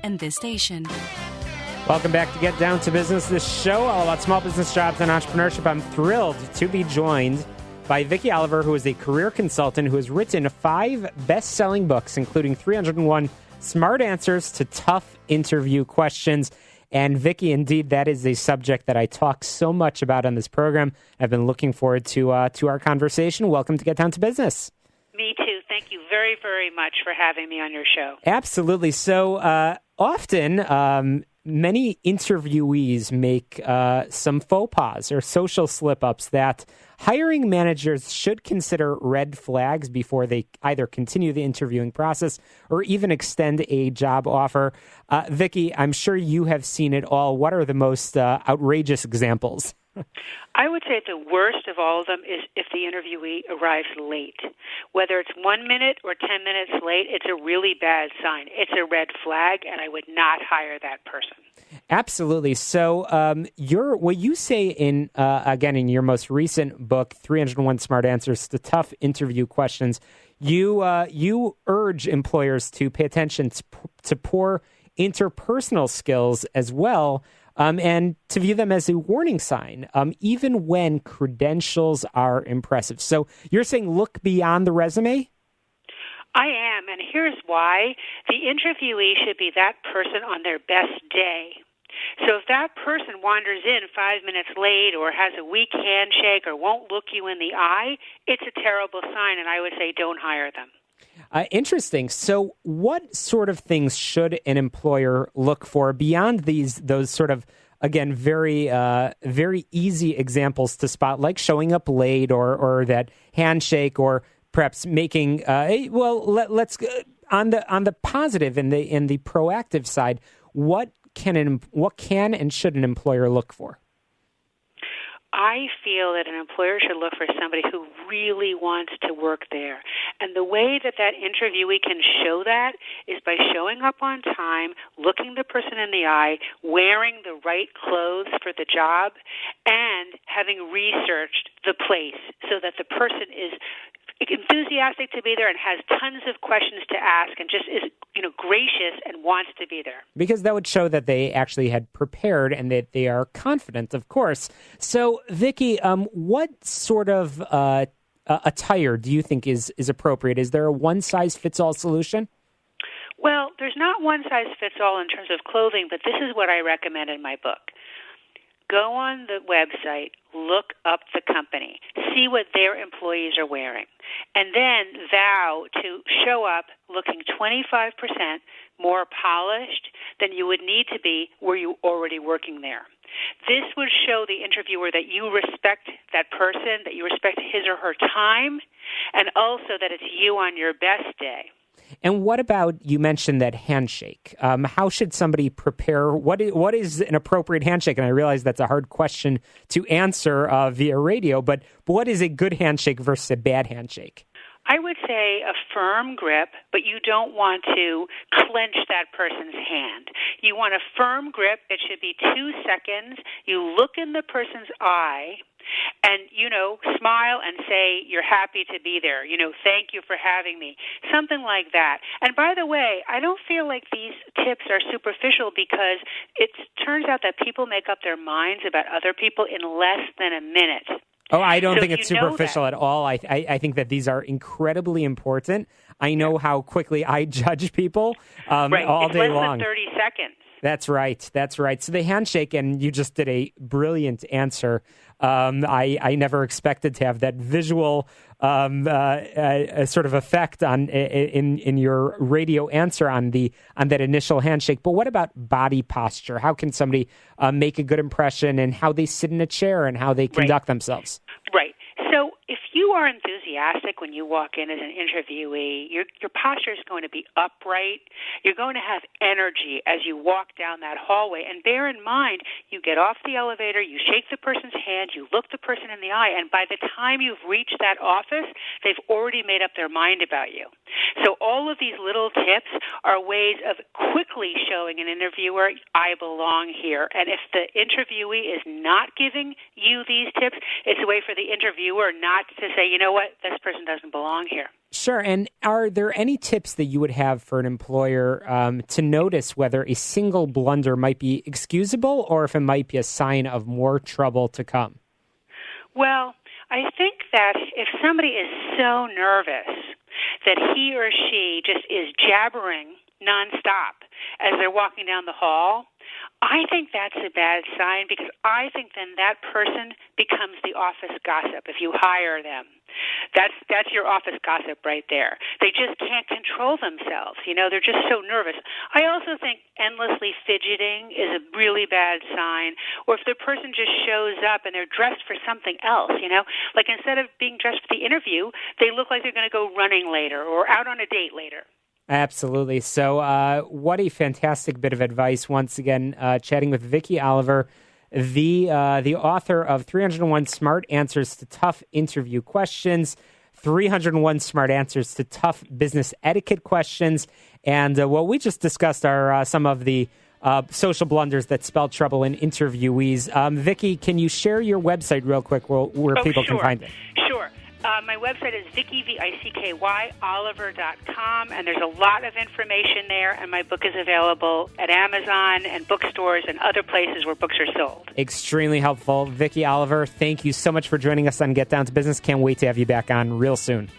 and this station. Welcome back to Get Down to Business, this show all about small business, jobs, and entrepreneurship. I'm thrilled to be joined by Vicky Oliver, who is a career consultant who has written 5 best-selling books, including 301 Smart Answers to Tough Interview Questions. And Vicky, indeed, that is a subject that I talk so much about on this program. I've been looking forward to our conversation. Welcome to Get Down to Business. Me too. Thank you very, very much for having me on your show. Absolutely. So often, many interviewees make some faux pas or social slip-ups that hiring managers should consider red flags before they either continue the interviewing process or even extend a job offer. Vicky, I'm sure you have seen it all. What are the most outrageous examples? I would say the worst of all of them is if the interviewee arrives late. Whether it's 1 minute or 10 minutes late, it's a really bad sign. It's a red flag, and I would not hire that person. Absolutely. So what you say in your most recent book, 301 Smart Answers to Tough Interview Questions, you urge employers to pay attention to poor interpersonal skills as well, and to view them as a warning sign, even when credentials are impressive. So you're saying look beyond the resume? I am, and here's why. The interviewee should be that person on their best day. So if that person wanders in 5 minutes late or has a weak handshake or won't look you in the eye, it's a terrible sign, and I would say don't hire them. Interesting. So what sort of things should an employer look for beyond those sort of, again, very easy examples to spot, like showing up late or that handshake, or perhaps making let's on the positive and the proactive side, what can and should an employer look for? I feel that an employer should look for somebody who really wants to work there. And the way that interviewee can show that is by showing up on time, looking the person in the eye, wearing the right clothes for the job, and having researched the place so that the person is enthusiastic to be there and has tons of questions to ask and just is, gracious and wants to be there. Because that would show that they actually had prepared and that they are confident, of course. So, Vicky, what sort of attire do you think is appropriate? Is there a one-size-fits-all solution? Well, there's not one-size-fits-all in terms of clothing, but this is what I recommend in my book. Go on the website, look up the company, see what their employees are wearing, and then vow to show up looking 25% more polished than you would need to be were you already working there. This would show the interviewer that you respect that person, that you respect his or her time, and also that it's you on your best day. And what about, you mentioned that handshake. How should somebody prepare? What is an appropriate handshake? And I realize that's a hard question to answer via radio, but what is a good handshake versus a bad handshake? I would say a firm grip, but you don't want to clench that person's hand. You want a firm grip. It should be 2 seconds. You look in the person's eye and, smile and say you're happy to be there. Thank you for having me. Something like that. And by the way, I don't feel like these tips are superficial because it turns out that people make up their minds about other people in less than a minute. Oh, I don't think it's superficial at all. I think that these are incredibly important. I know how quickly I judge people all day long. It's less than 30 seconds. That's right. So the handshake, and you just did a brilliant answer. I never expected to have that visual sort of effect in your radio answer on that initial handshake. But what about body posture? How can somebody make a good impression, and how they sit in a chair and how they conduct themselves? Right. So if you are enthusiastic when you walk in as an interviewee, your posture is going to be upright. You're going to have energy as you walk down that hallway. And bear in mind, you get off the elevator, you shake the person's hand, you look the person in the eye, and by the time you've reached that office, they've already made up their mind about you. So all of these little tips are ways of quickly showing an interviewer, I belong here. And if the interviewee is not giving you these tips, it's a way for the interviewer not to say, you know what, this person doesn't belong here. Sure. And are there any tips that you would have for an employer to notice whether a single blunder might be excusable or if it might be a sign of more trouble to come? Well, I think that if somebody is so nervous that he or she just is jabbering nonstop as they're walking down the hall, I think that's a bad sign, because I think then that person becomes the office gossip if you hire them. That's your office gossip right there. They just can't control themselves. They're just so nervous. I also think endlessly fidgeting is a really bad sign. Or if the person just shows up and they're dressed for something else, like instead of being dressed for the interview, they look like they're going to go running later or out on a date later. Absolutely. So what a fantastic bit of advice. Once again, chatting with Vicky Oliver, the author of 301 Smart Answers to Tough Interview Questions, 301 Smart Answers to Tough Business Etiquette Questions. And what we just discussed are some of the social blunders that spell trouble in interviewees. Vicky, can you share your website real quick where people can find it? Sure. My website is Vicky, Vicky, Oliver.com, and there's a lot of information there, and my book is available at Amazon and bookstores and other places where books are sold. Extremely helpful. Vicky Oliver, thank you so much for joining us on Get Down to Business. Can't wait to have you back on real soon.